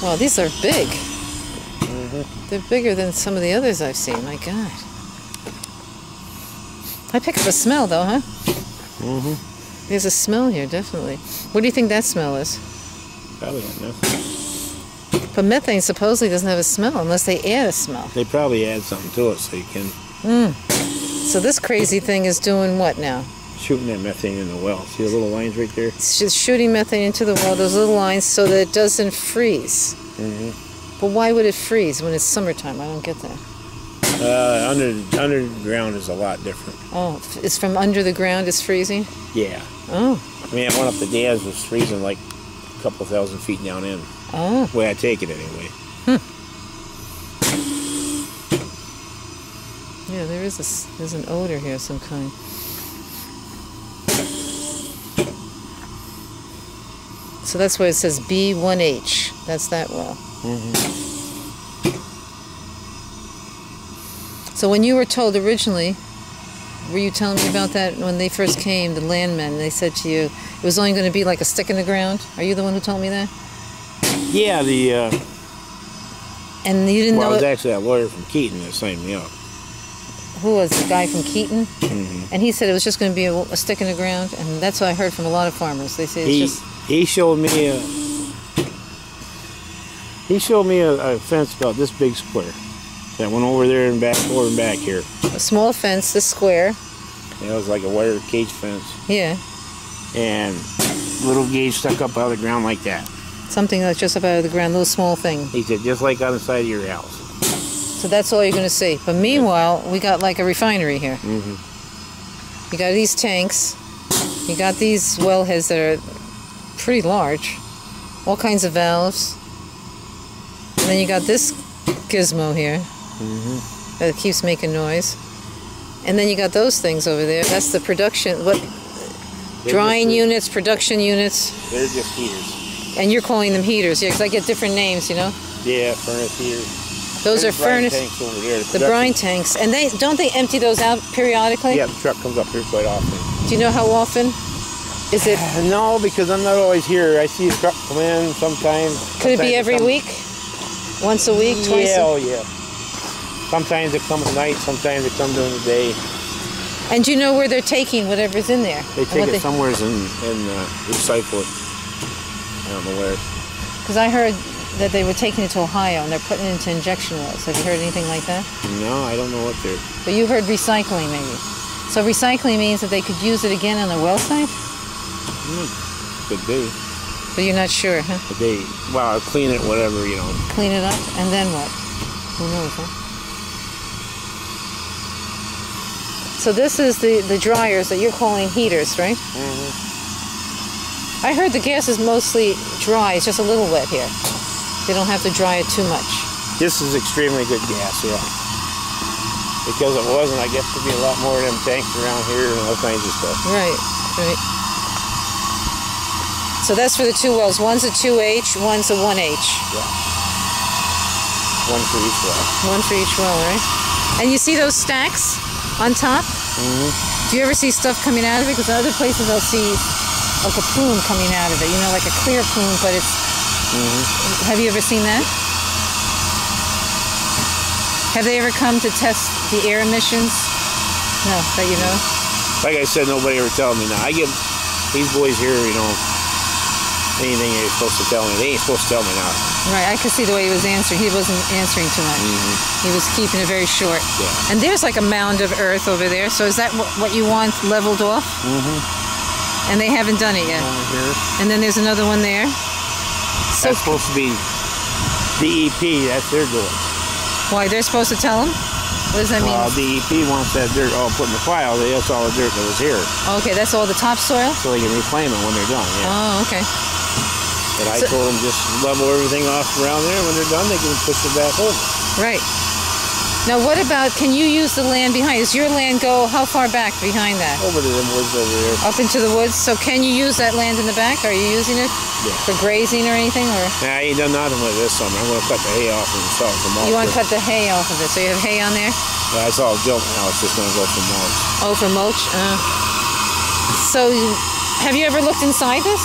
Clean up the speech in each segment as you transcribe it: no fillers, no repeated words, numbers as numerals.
Wow, these are big. They're bigger than some of the others I've seen. My God. I pick up a smell, though, huh? There's a smell here, definitely. What do you think that smell is? Probably got nothing. But methane supposedly doesn't have a smell unless they add a smell. They probably add something to it so you can... So this crazy thing is doing what now? Shooting that methane in the well. See the little lines right there? It's just shooting methane into the well, those little lines, so that it doesn't freeze. But why would it freeze when it's summertime? I don't get that. Underground is a lot different. Oh, it's from under the ground it's freezing? Yeah. Oh. I mean, that one up the dams was freezing like a couple thousand feet down in. Oh. The way I take it anyway. Yeah, there's an odor here of some kind. So that's why it says B1H. That's that well. So when you were told originally, were you telling me about that when they first came, the landmen, they said to you, it was only going to be like a stick in the ground? Are you the one who told me that? Yeah, And you didn't know it was actually a lawyer from Keaton that signed me up. Who was the guy from Keaton? And he said it was just going to be a stick in the ground, and that's what I heard from a lot of farmers. They say it's just... He showed me a fence about this big square that went over there and back, over and back here. A small fence, this square. Yeah, it was like a wire cage fence. Yeah. And little gauge stuck up out of the ground like that. Something that's just up out of the ground, little small thing. He said, just like on the side of your house. So that's all you're going to see. But meanwhile, we got like a refinery here. You got these tanks. You got these wellheads that are pretty large. All kinds of valves. And then you got this gizmo here that keeps making noise. And then you got those things over there. That's the production. Drying units, production units. They're just heaters. And you're calling them heaters, yeah, because I get different names, you know? Yeah, furnace heaters. Those are furnace tanks over there. The brine tanks. And don't they empty those out periodically? Yeah, the truck comes up here quite often. Do you know how often? Is it? No, because I'm not always here. I see a truck come in sometimes. Could it be every week? Once a week? Twice? Yeah, oh yeah. Sometimes they come at night, sometimes they come during the day. And do you know where they're taking whatever's in there? They take it somewhere and recycle it. I don't know where. Because I heard that they were taking it to Ohio and they're putting it into injection wells. Have you heard anything like that? No, I don't know what they're... But you heard recycling maybe. So recycling means that they could use it again on their well site? Could be. But you're not sure, huh? Could be. Well, clean it, whatever, you know. Clean it up, and then what? Who knows, huh? So this is the dryers that you're calling heaters, right? I heard the gas is mostly dry. It's just a little wet here. They don't have to dry it too much. This is extremely good gas, yeah. Because it wasn't, I guess there'd be a lot more of them tanks around here and all kinds of stuff. Right, right. So that's for the two wells. One's a 2H, one's a 1H. Yeah. One for each well. One for each well, right? And you see those stacks on top? Do you ever see stuff coming out of it? Because in other places I'll see like a plume coming out of it. You know, like a clear plume, but it's... Have you ever seen that? Have they ever come to test the air emissions? No, that you know? Like I said, nobody ever tells me now. I give these boys here, you know, anything they're supposed to tell me. They ain't supposed to tell me now. Right, I could see the way he was answering. He wasn't answering too much. He was keeping it very short. Yeah. And there's like a mound of earth over there. So is that what you want leveled off? And they haven't done it yet. And then there's another one there. So that's supposed to be DEP. That's their doing. Why, they're supposed to tell them? What does that mean? Well, DEP wants that dirt all put in the file. That's all the dirt that was here. Okay, that's all the topsoil? So they can reclaim it when they're done, yeah. Oh, okay. But I told them just level everything off around there. When they're done, they can push it back over. Right. Now, what about, can you use the land behind? Does your land go how far back behind that? Over to them woods over there. Up into the woods? So can you use that land in the back? Are you using it for grazing or anything? Or? Nah, I ain't done nothing with it this summer. I'm going to cut the hay off and salt for mulch. You want to cut the hay off of it? So you have hay on there? Yeah, it's all junk now. It's just going to go for mulch. Oh, for mulch? So have you ever looked inside this?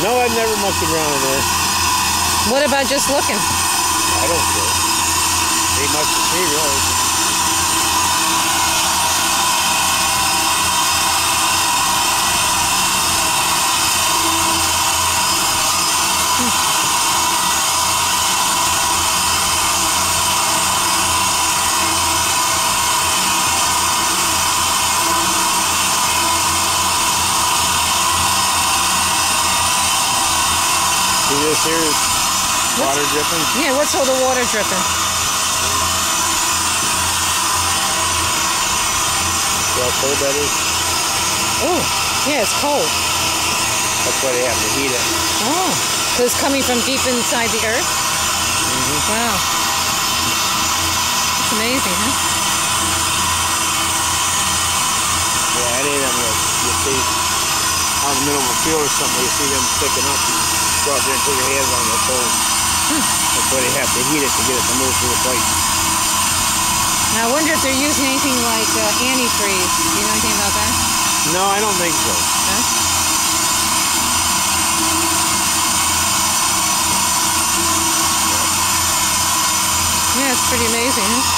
No, I've never mucked around in there. What about just looking? I don't care. Ain't much to see, really. See this here is water dripping? Yeah, what's all the water dripping? See how cold that is? Oh, yeah, it's cold. That's why they have to heat it. Oh, so it's coming from deep inside the earth? Wow. That's amazing, huh? Yeah, any of them you see out in the middle of a field or something, you see them sticking up and go out there and put your hands on the cold. That's why they have to heat it to get it to move through the pipe. Now, I wonder if they're using anything like antifreeze. Do you know anything about that? No, I don't think so. Huh? Yeah, it's pretty amazing, huh?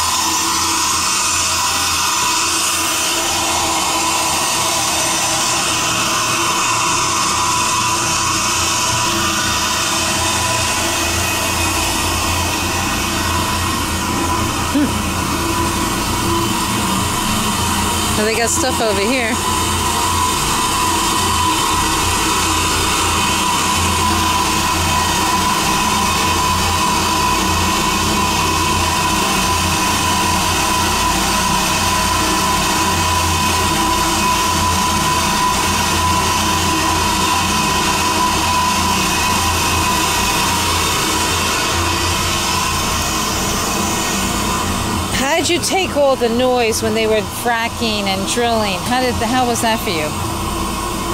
Now they got stuff over here. How did you take all the noise when they were fracking and drilling? How was that for you?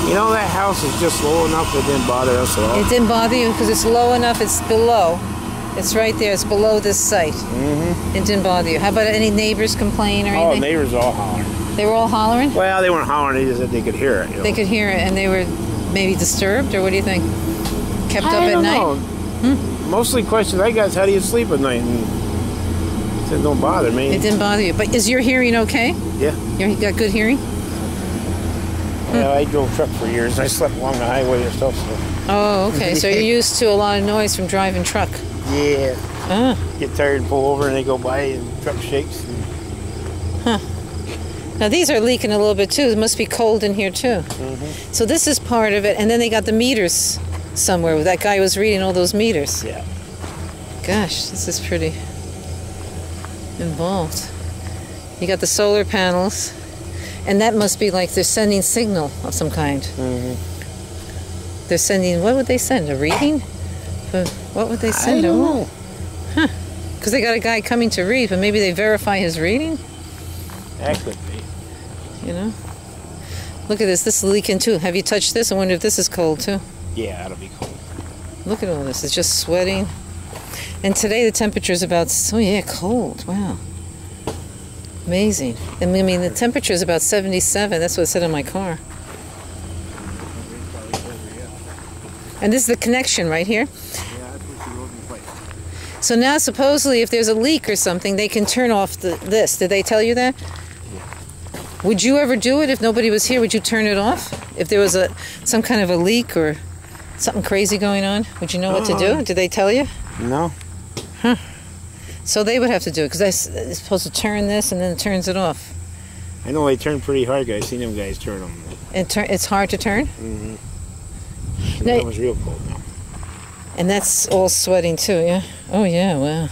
You know, that house is just low enough it didn't bother us at all. It didn't bother you because it's low enough, it's below. It's right there, it's below this site. It didn't bother you. How about any neighbors complain or anything? Oh, neighbors all hollering. They were all hollering? Well, they weren't hollering, they just said they could hear it. You know? They could hear it and they were maybe disturbed, or what do you think? Kept up I at don't night? know. Mostly questions I got is how do you sleep at night? And it don't bother me. It didn't bother you. But is your hearing okay? Yeah. You got good hearing? Yeah, I drove truck for years. I slept along the highway and stuff. So. Oh, okay. So you're used to a lot of noise from driving truck. Yeah. Ah. Get tired and pull over and they go by and the truck shakes. And... Huh. Now these are leaking a little bit too. It must be cold in here too. So this is part of it. And then they got the meters somewhere. That guy was reading all those meters. Yeah. Gosh, this is pretty involved. You got the solar panels. And that must be like they're sending signal of some kind. They're sending, what would they send? A reading? What would they send? I don't know. Huh. Because they got a guy coming to read, but maybe they verify his reading? That could be. You know? Look at this. This is leaking too. Have you touched this? I wonder if this is cold too. Yeah, that'll be cold. Look at all this. It's just sweating. And today the temperature is about, oh yeah, cold. Wow. Amazing. I mean, the temperature is about 77. That's what it said on my car. And this is the connection right here. So now supposedly if there's a leak or something, they can turn off this. Did they tell you that? Would you ever do it if nobody was here? Would you turn it off? If there was some kind of a leak or something crazy going on, would you know what to do? Did they tell you? No. Huh. So they would have to do it because they're supposed to turn this and then it turns it off. I know they turn pretty hard, guys. Seen them guys turn them. It's hard to turn? Now, that was real cold now. And that's all sweating too, yeah? Oh yeah, wow.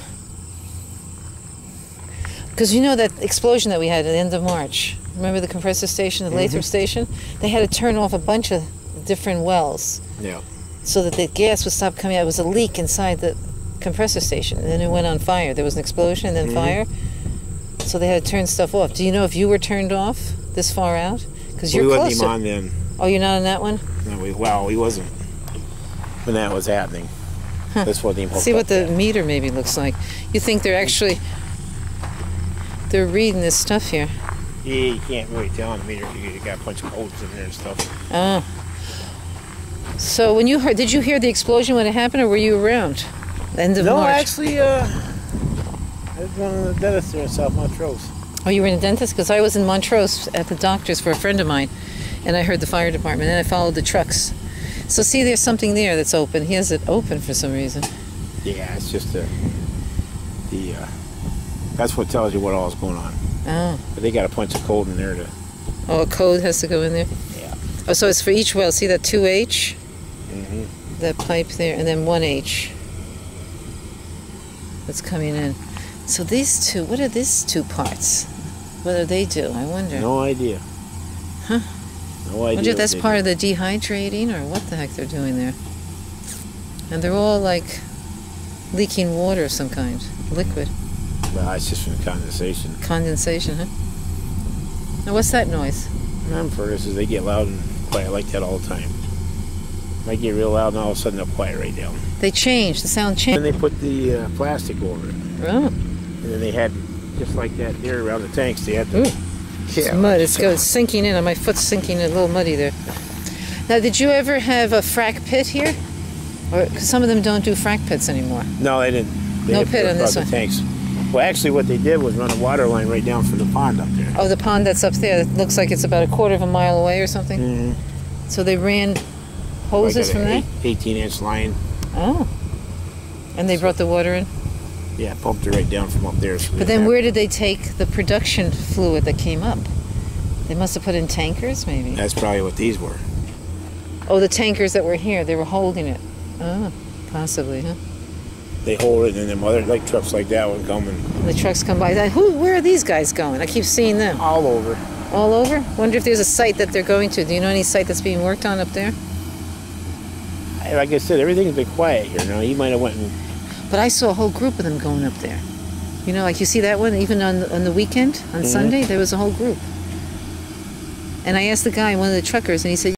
Because you know that explosion that we had at the end of March? Remember the compressor station, the Lathrop station? They had to turn off a bunch of different wells. Yeah. So that the gas would stop coming out. It was a leak inside the compressor station, and then it went on fire. There was an explosion and then fire. So they had to turn stuff off. Do you know if you were turned off this far out? Because you're closer. We wasn't even on then. Oh, you're not on that one? No, we wasn't when that was happening. This wasn't even hooked See what up the yet. meter maybe looks like. You think they're reading this stuff here? Yeah, you can't really tell on the meter. You got a bunch of codes in there and stuff. Oh. So when you heard, did you hear the explosion when it happened, or were you around? End of No, March. actually, I was going to the dentist there in South Montrose. Oh, you were in a dentist? Because I was in Montrose at the doctor's for a friend of mine, and I heard the fire department, and I followed the trucks. So see, there's something there that's open. He has it open for some reason. Yeah, it's just that's what tells you what all is going on. Oh. But they got a punch of code in there to... Oh, a code has to go in there? Yeah. Oh, so it's for each well. See that 2H? Mm-hmm. That pipe there, and then 1H. That's coming in. So these two, what are these two parts? What do they do? I wonder. No idea. Huh? No idea. I wonder if that's part of the dehydrating or what the heck they're doing there. And they're all like leaking water of some kind, liquid. Well, it's just from the condensation. Condensation, huh? Now what's that noise? Alarm furnaces, they get loud and quiet like that all the time. Might get real loud and all of a sudden they'll quiet right down. They change, the sound change. Then they put the plastic over it. Oh. And then they had, just like that there around the tanks, they had Ooh. the... It's mud, it's sinking in, my foot's sinking in, a little muddy there. Now, did you ever have a frack pit here? Or, 'cause some of them don't do frack pits anymore. No, they didn't. They No had pit on this the one. tanks. Well, actually what they did was run a water line right down from the pond up there. Oh, the pond that's up there, it looks like it's about a quarter of a mile away or something? Mm-hmm. So they ran hoses from there? 18-inch line. Oh. And they brought the water in? Yeah, pumped it right down from up there. So But then where did they take the production fluid that came up? They must have put in tankers, maybe? That's probably what these were. Oh, the tankers that were here, they were holding it. Oh, possibly, huh? They hold it, and then other like trucks like that would come and... The trucks come by. Where are these guys going? I keep seeing them. All over. All over? Wonder if there's a site that they're going to. Do you know any site that's being worked on up there? Like I said, everything's been quiet here now. You might have went and... But I saw a whole group of them going up there. You know, like you see that one, even on the weekend, on Sunday, there was a whole group. And I asked the guy, one of the truckers, and he said,